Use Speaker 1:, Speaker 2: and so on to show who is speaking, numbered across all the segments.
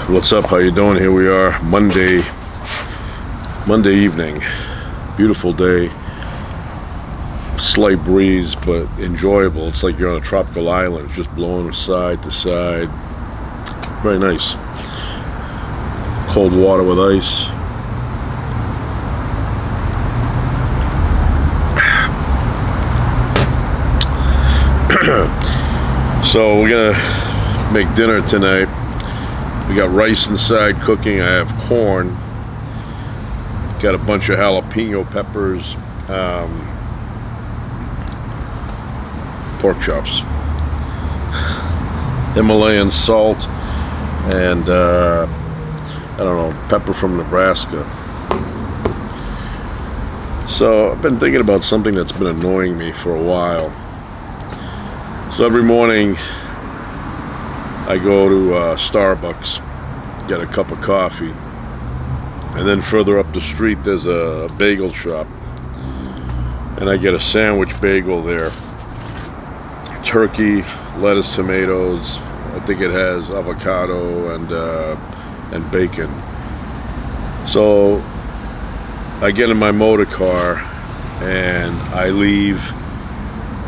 Speaker 1: What's up? How you doing? Here we are, Monday evening. Beautiful day. Slight breeze, but enjoyable. It's like you're on a tropical island. It's just blowing side to side. Very nice. Cold water with ice. So we're gonna make dinner tonight. We got rice inside cooking. I have corn. Got a bunch of jalapeno peppers. Pork chops. Himalayan salt. And I don't know, pepper from Nebraska. So I've been thinking about something that's been annoying me for a while. So every morning I go to Starbucks, get a cup of coffee, and then further up the street there's a bagel shop, and I get a sandwich bagel there. Turkey, lettuce, tomatoes. I think it has avocado and bacon. So I get in my motor car and I leave,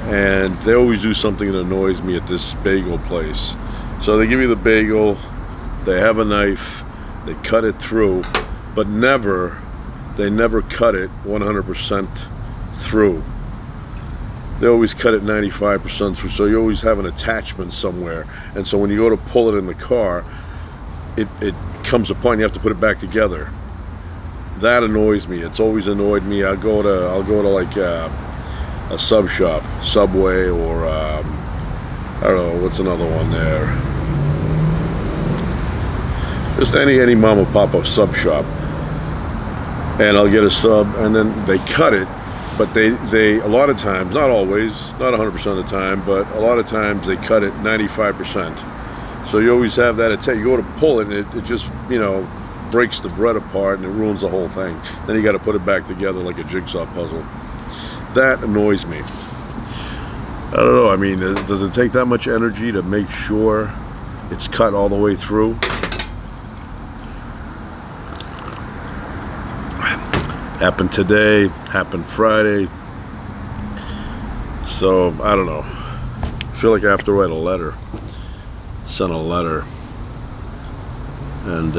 Speaker 1: and they always do something that annoys me at this bagel place. So they give you the bagel, they have a knife, they cut it through, but they never cut it 100% through. They always cut it 95% through, so you always have an attachment somewhere. And so when you go to pull it in the car, it comes apart and you have to put it back together. That annoys me. It's always annoyed me. I'll go to like a sub shop, Subway, or I don't know, what's another one there? Just any mom and pop sub shop. And I'll get a sub, and then they cut it, but they a lot of times, not always, not 100% of the time, but a lot of times they cut it 95%. So you always have that attack. You go to pull it, and it just, breaks the bread apart, and it ruins the whole thing. Then you got to put it back together like a jigsaw puzzle. That annoys me. I don't know, I mean, does it take that much energy to make sure it's cut all the way through? Happened today, happened Friday. So, I don't know. I feel like I have to write a letter. Send a letter. And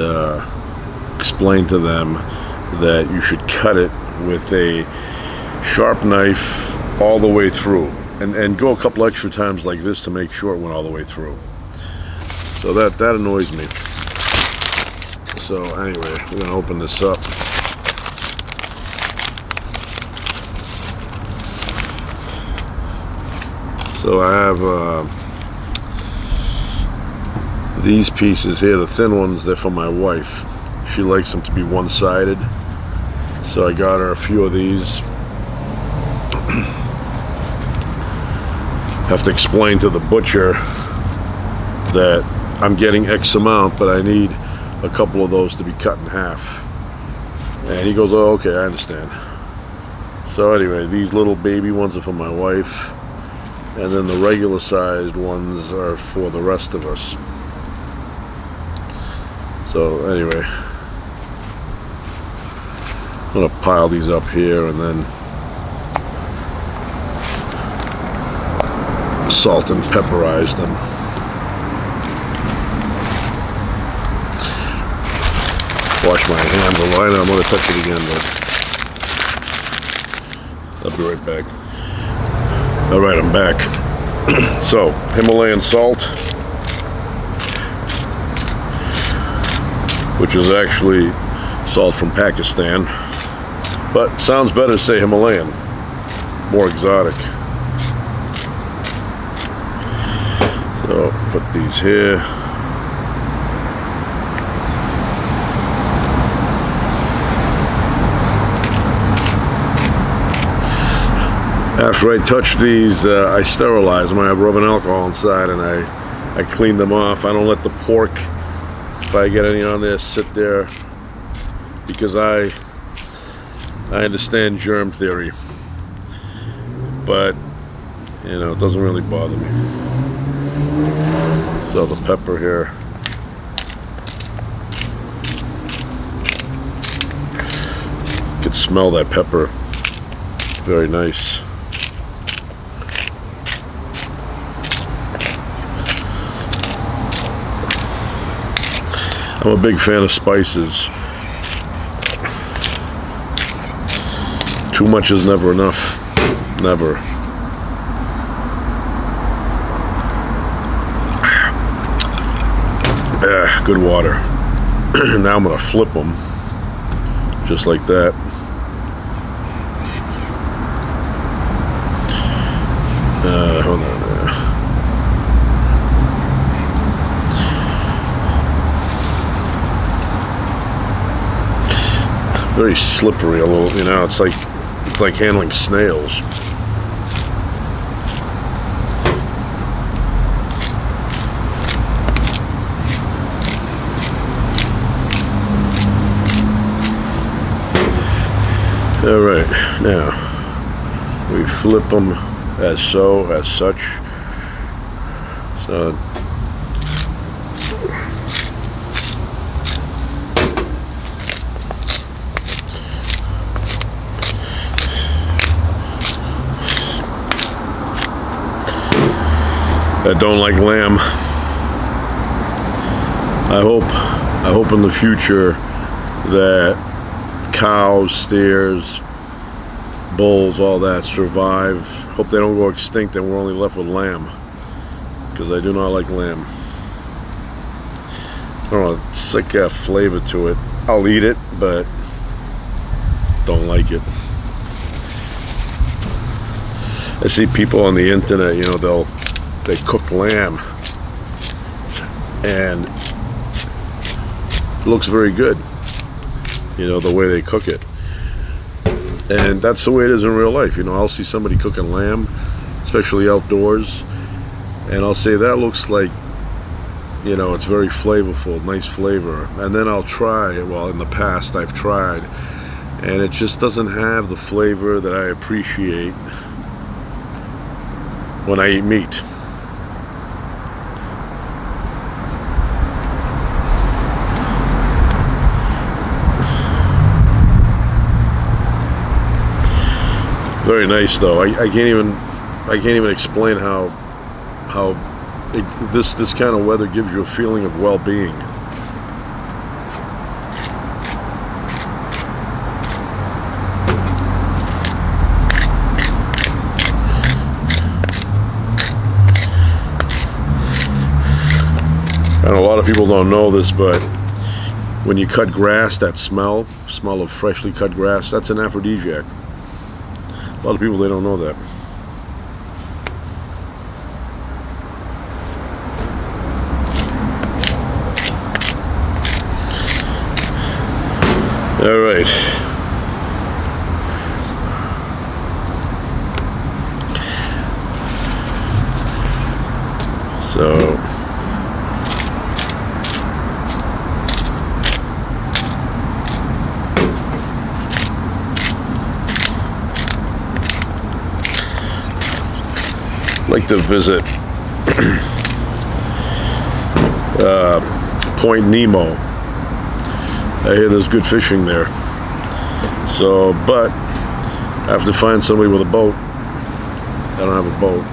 Speaker 1: explain to them that you should cut it with a sharp knife all the way through. And go a couple extra times like this to make sure it went all the way through. So that annoys me. So anyway, we're gonna open this up. So I have these pieces here, the thin ones. They're for my wife. She likes them to be one-sided. So I got her a few of these. Have to explain to the butcher that I'm getting X amount, but I need a couple of those to be cut in half. And he goes, oh, okay, I understand. So anyway, these little baby ones are for my wife, and then the regular sized ones are for the rest of us. So anyway, I'm gonna pile these up here and then salt and pepperize them. Wash my hands a lot. I'm going to touch it again, but I'll be right back. Alright, I'm back. So, Himalayan salt, which is actually salt from Pakistan, but sounds better to say Himalayan, more exotic. So, put these here. After I touch these, I sterilize them. I have rubbing alcohol inside, and I clean them off. I don't let the pork, if I get any on there, sit there, because I understand germ theory, but it doesn't really bother me. So the pepper here. smell that pepper. Very nice. I'm a big fan of spices. Too much is never enough. Never. Good water. Now I'm gonna flip them. Just like that. Hold on there. Very slippery a little, you know, it's like handling snails. All right, now we flip them as such. So I don't like lamb. I hope in the future that cows, steers, bulls, all that survive. Hope they don't go extinct and we're only left with lamb, because I do not like lamb. I don't know, it's like a flavor to it. I'll eat it, but don't like it. I see people on the internet, you know, they cook lamb and it looks very good, you know, the way they cook it. And that's the way it is in real life. You know, I'll see somebody cooking lamb, especially outdoors, and I'll say that looks like, you know, it's very flavorful, nice flavor. And then I'll try, well, in the past I've tried, and it just doesn't have the flavor that I appreciate when I eat meat. Very nice though. I can't even explain how this kind of weather gives you a feeling of well-being. And a lot of people don't know this, but when you cut grass, that smell of freshly cut grass, that's an aphrodisiac. A lot of people, they don't know that. All right. So like to visit Point Nemo. I hear there's good fishing there. So, but I have to find somebody with a boat. I don't have a boat.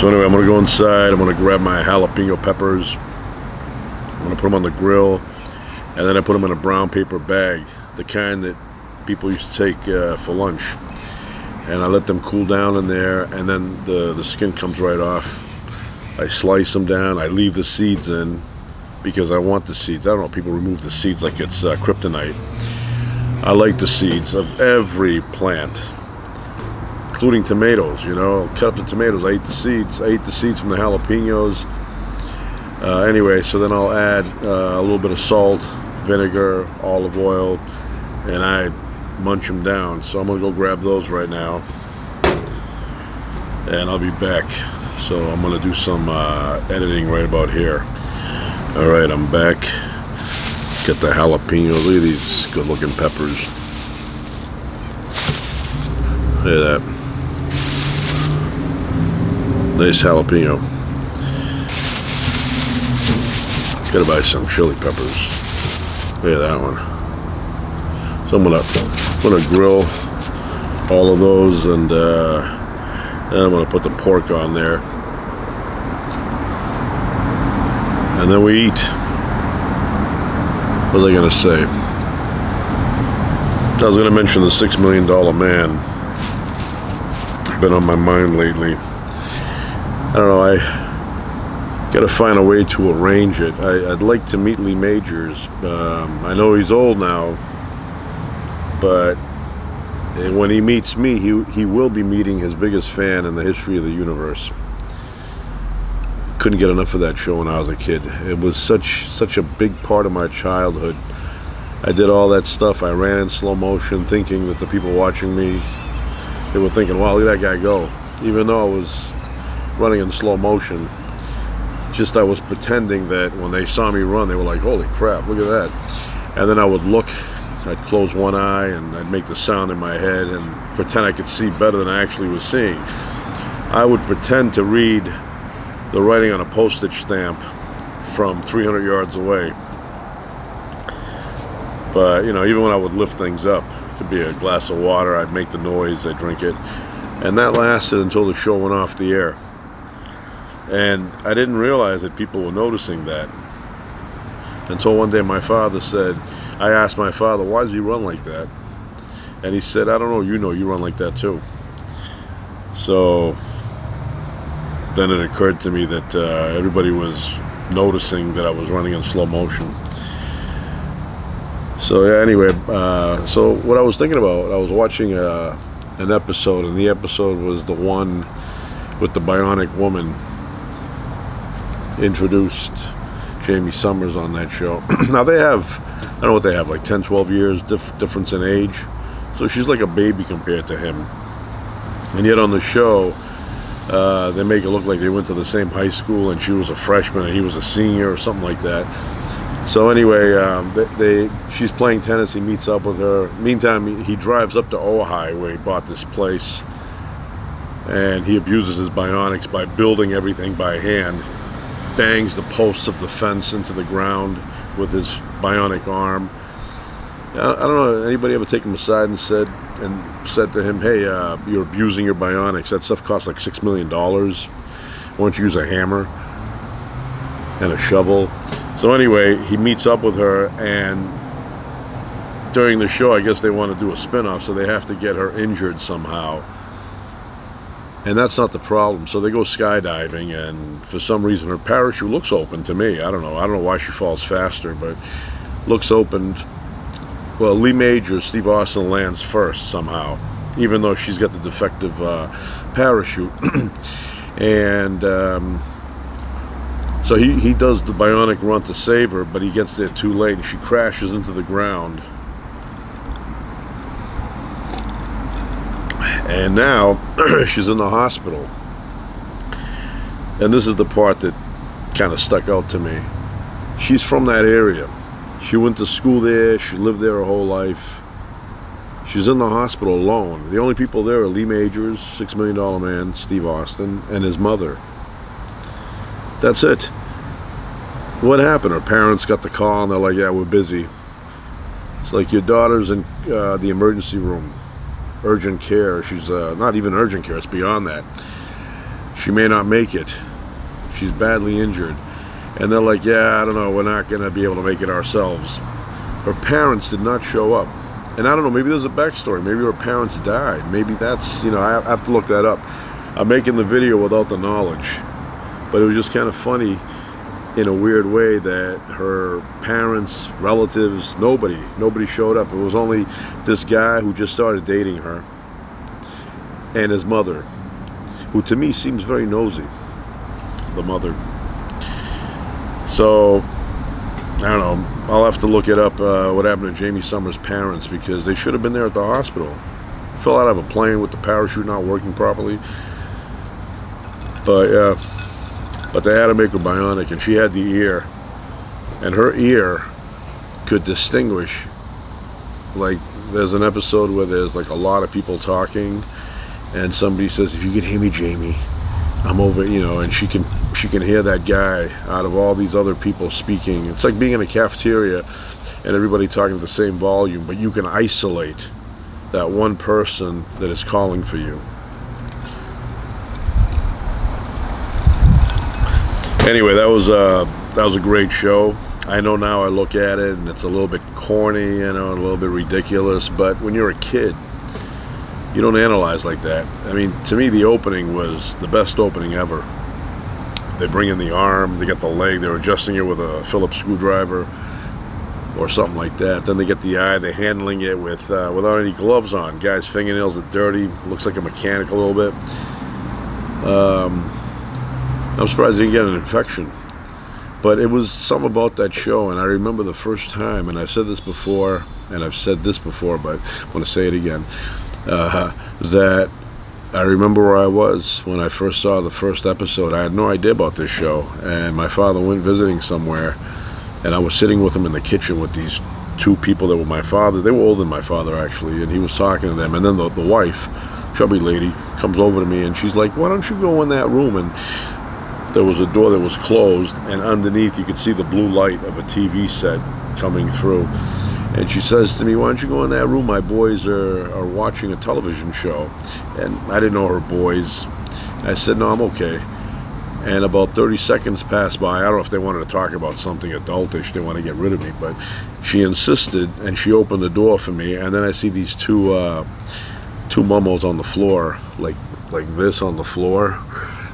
Speaker 1: So anyway, I'm gonna go inside. I'm gonna grab my jalapeno peppers. I'm gonna put them on the grill, and then I put them in a brown paper bag, the kind that people used to take for lunch, and I let them cool down in there, and then the skin comes right off. I slice them down. I leave the seeds in because I want the seeds. I don't know, people remove the seeds like it's kryptonite. I like the seeds of every plant, including tomatoes. You know, cut up the tomatoes. I eat the seeds. I eat the seeds from the jalapenos. Anyway, so then I'll add a little bit of salt, vinegar, olive oil, and I munch them down. So I'm gonna go grab those right now, and I'll be back. So I'm gonna do some editing right about here. All right, I'm back. Get the jalapenos. Look at these good-looking peppers. Look at that. Nice jalapeno. Gotta buy some chili peppers. Look at that one. So I'm gonna grill all of those, and then I'm gonna put the pork on there, and then we eat. What was I gonna say? I was gonna mention the $6 Million Man. Been on my mind lately. I don't know. I gotta find a way to arrange it. I'd like to meet Lee Majors. I know he's old now, but when he meets me, he will be meeting his biggest fan in the history of the universe. Couldn't get enough of that show when I was a kid. It was such a big part of my childhood. I did all that stuff. I ran in slow motion, thinking that the people watching me, they were thinking, wow, look at that guy go. Even though I was running in slow motion, just I was pretending that when they saw me run, they were like, holy crap, look at that. And then I would look, I'd close one eye, and I'd make the sound in my head and pretend I could see better than I actually was seeing. I would pretend to read the writing on a postage stamp from 300 yards away. But, you know, even when I would lift things up, it could be a glass of water, I'd make the noise, I'd drink it. And that lasted until the show went off the air. And I didn't realize that people were noticing that. Until one day my father said, I asked my father, why does he run like that? And he said, I don't know, you run like that too. So then it occurred to me that everybody was noticing that I was running in slow motion. So yeah, anyway, so what I was thinking about, I was watching an episode, and the episode was the one with the Bionic Woman. Introduced Jamie Summers on that show. Now they have, I don't know what they have, like 10, 12 years difference in age. So she's like a baby compared to him. And yet on the show, they make it look like they went to the same high school, and she was a freshman and he was a senior or something like that. So anyway, she's playing tennis, he meets up with her. Meantime, he drives up to Ojai, where he bought this place, and he abuses his bionics by building everything by hand. Bangs the posts of the fence into the ground with his bionic arm. I don't know, anybody ever take him aside and said to him, hey, you're abusing your bionics. That stuff costs like $6 million. Why don't you use a hammer and a shovel? So anyway, he meets up with her, and during the show, I guess they want to do a spin-off, so they have to get her injured somehow. And that's not the problem. So they go skydiving, and for some reason her parachute looks open to me. I don't know why she falls faster, but looks opened. Well, Lee Majors, Steve Austin, lands first somehow, even though she's got the defective parachute. And so he does the bionic run to save her, but he gets there too late, and she crashes into the ground. And now she's in the hospital. And this is the part that kind of stuck out to me. She's from that area. She went to school there. She lived there her whole life. She's in the hospital alone. The only people there are Lee Majors, $6 Million Man, Steve Austin, and his mother. That's it. What happened? Her parents got the call, and they're like, yeah, we're busy. It's like, your daughter's in the emergency room. Urgent care. She's not even urgent care, it's beyond that. She may not make it. She's badly injured. And they're like, yeah, I don't know, we're not going to be able to make it ourselves. Her parents did not show up. And I don't know, maybe there's a backstory. Maybe her parents died. Maybe that's, you know, I have to look that up. I'm making the video without the knowledge. But it was just kind of funny in a weird way that her parents, relatives, nobody showed up. It was only this guy who just started dating her and his mother, who to me seems very nosy, the mother. So I don't know, I'll have to look it up, what happened to Jamie Summers' parents, because they should have been there at the hospital. Fell out of a plane with the parachute not working properly. But yeah. But they had to make her bionic, and she had the ear, and her ear could distinguish. Like, there's an episode where there's like a lot of people talking, and somebody says, if you can hear me, Jamie, I'm over, you know, and she much you can hear that guy out of all these other people speaking. It's like being in a cafeteria and everybody talking at the same volume, but you can isolate that one person that is calling for you. Anyway, that was a great show. I know now I look at it and it's a little bit corny, you know, a little bit ridiculous, but when you're a kid, you don't analyze like that. I mean, to me, the opening was the best opening ever. They bring in the arm, they get the leg, they're adjusting it with a Phillips screwdriver or something like that. Then they get the eye, they're handling it without any gloves on. Guy's fingernails are dirty, looks like a mechanic a little bit. I'm surprised he didn't get an infection. But it was something about that show, and I remember the first time, and I've said this before, and I've said this before, but I want to say it again, that I remember where I was when I first saw the first episode. I had no idea about this show, and my father went visiting somewhere, and I was sitting with him in the kitchen with these two people that were my father. They were older than my father, actually, and he was talking to them, and then the wife, chubby lady, comes over to me, and she's like, why don't you go in that room? And there was a door that was closed, and underneath you could see the blue light of a TV set coming through. And she says to me, why don't you go in that room? My boys are watching a television show. And I didn't know her boys. I said, no, I'm okay. And about 30 seconds passed by. I don't know if they wanted to talk about something adultish. They want to get rid of me. But she insisted, and she opened the door for me. And then I see these two mummos on the floor, like this on the floor.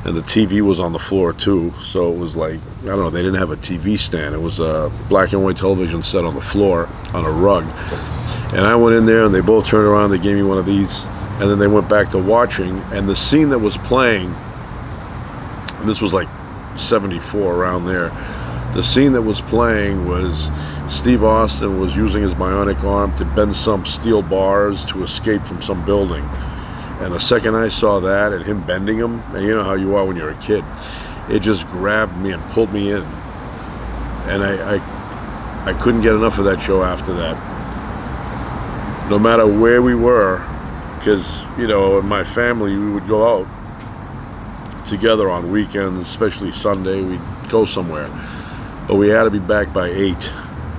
Speaker 1: And the TV was on the floor too, so it was like, I don't know, they didn't have a TV stand. It was a black and white television set on the floor on a rug. And I went in there and they both turned around, they gave me one of these, and then they went back to watching. And the scene that was playing, and this was like 74, around there, the scene that was playing was Steve Austin was using his bionic arm to bend some steel bars to escape from some building. And the second I saw that and him bending them, and you know how you are when you're a kid, it just grabbed me and pulled me in. And I couldn't get enough of that show after that. No matter where we were, because, you know, in my family, we would go out together on weekends, especially Sunday, we'd go somewhere. But we had to be back by 8.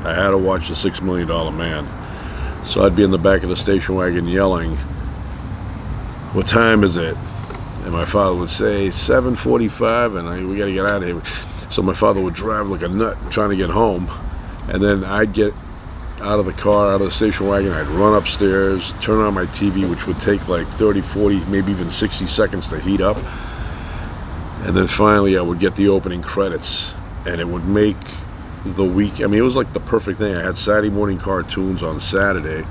Speaker 1: I had to watch The $6 Million Man. So I'd be in the back of the station wagon yelling, what time is it? And my father would say 7:45, and we got to get out of here. So my father would drive like a nut trying to get home, and then I'd get out of the car, out of the station wagon, I'd run upstairs, turn on my TV, which would take like 30, 40, maybe even 60 seconds to heat up. And then finally I would get the opening credits, and it would make the week. I mean, it was like the perfect thing. I had Saturday morning cartoons on Saturday.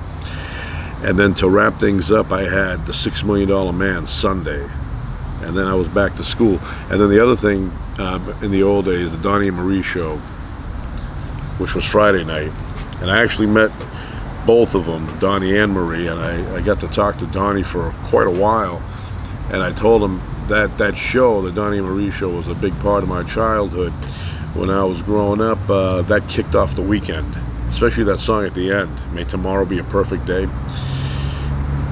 Speaker 1: And then to wrap things up, I had The $6 Million Man Sunday. And then I was back to school. And then the other thing, in the old days, the Donnie and Marie show, which was Friday night. And I actually met both of them, Donnie and Marie, and I got to talk to Donnie for quite a while. And I told him that show, the Donnie and Marie show, was a big part of my childhood. When I was growing up, that kicked off the weekend. Especially that song at the end, May Tomorrow Be a Perfect Day.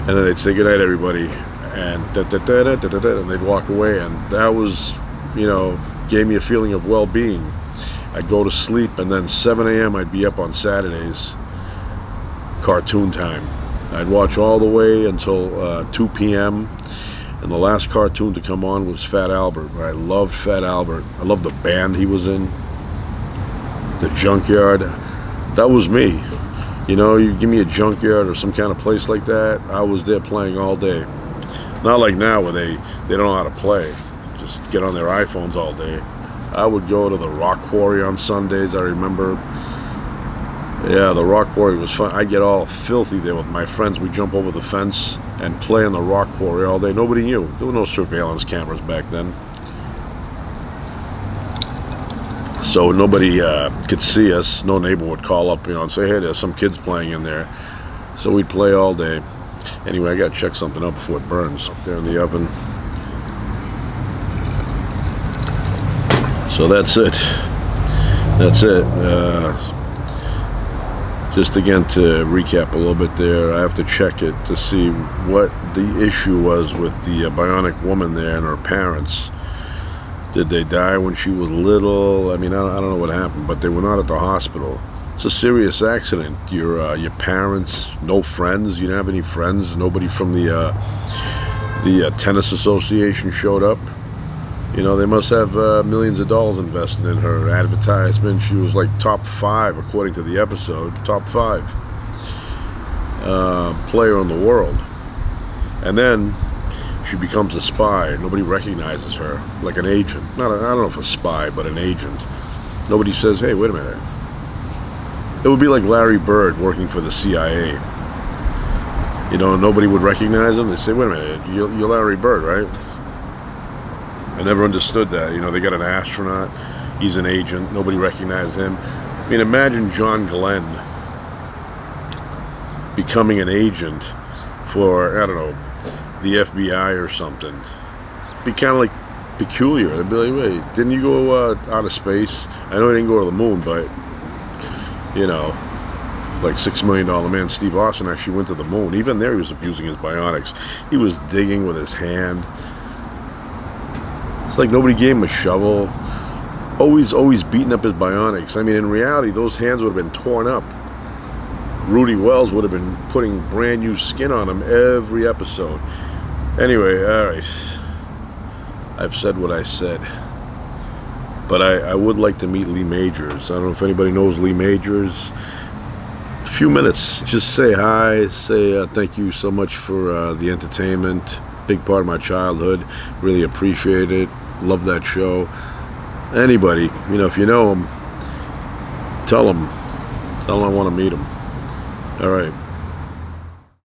Speaker 1: And then they'd say goodnight, everybody, and and they'd walk away, and that was, you know, gave me a feeling of well-being. I'd go to sleep, and then 7 a.m. I'd be up on Saturdays, cartoon time. I'd watch all the way until 2 p.m., and the last cartoon to come on was Fat Albert. I loved Fat Albert. I loved the band he was in, the Junkyard. That was me. You know, you give me a junkyard or some kind of place like that, I was there playing all day. Not like now where they don't know how to play. Just get on their iPhones all day. I would go to the Rock Quarry on Sundays, I remember. Yeah, the Rock Quarry was fun. I'd get all filthy there with my friends. We'd jump over the fence and play on the Rock Quarry all day. Nobody knew. There were no surveillance cameras back then. So nobody could see us. No neighbor would call up, you know, and say, hey, there's some kids playing in there. So we'd play all day. Anyway, I got to check something out before it burns up there in the oven. So that's it. That's it. Just again to recap a little bit there, I have to check it to see what the issue was with the bionic woman there and her parents. Did they die when she was little? I mean, I don't know what happened, but they were not at the hospital. It's a serious accident. Your parents, no friends. You didn't have any friends. Nobody from the tennis association showed up. You know, they must have millions of dollars invested in her advertisement. She was like top 5, according to the episode, top 5 player in the world. And then she becomes a spy. Nobody recognizes her, like an agent. I don't know if a spy, but an agent. Nobody says, hey, wait a minute. It would be like Larry Bird working for the CIA. You know, nobody would recognize him. They say, wait a minute, you're Larry Bird, right? I never understood that. You know, they got an astronaut. He's an agent. Nobody recognized him. I mean, imagine John Glenn becoming an agent for, I don't know, the FBI or something. Be kind of like peculiar. They'd be like, wait, didn't you go out of space? I know he didn't go to the moon, but, you know, like $6 Million Man Steve Austin actually went to the moon. Even there he was abusing his bionics. He was digging with his hand. It's like nobody gave him a shovel. Always beating up his bionics. I mean, in reality, those hands would have been torn up. Rudy Wells would have been putting brand new skin on him every episode. Anyway, all right. I've said what I said. But I would like to meet Lee Majors. I don't know if anybody knows Lee Majors. A few minutes. Just say hi. Say thank you so much for the entertainment. Big part of my childhood. Really appreciate it. Love that show. Anybody, you know, if you know him, tell him I want to meet him. All right.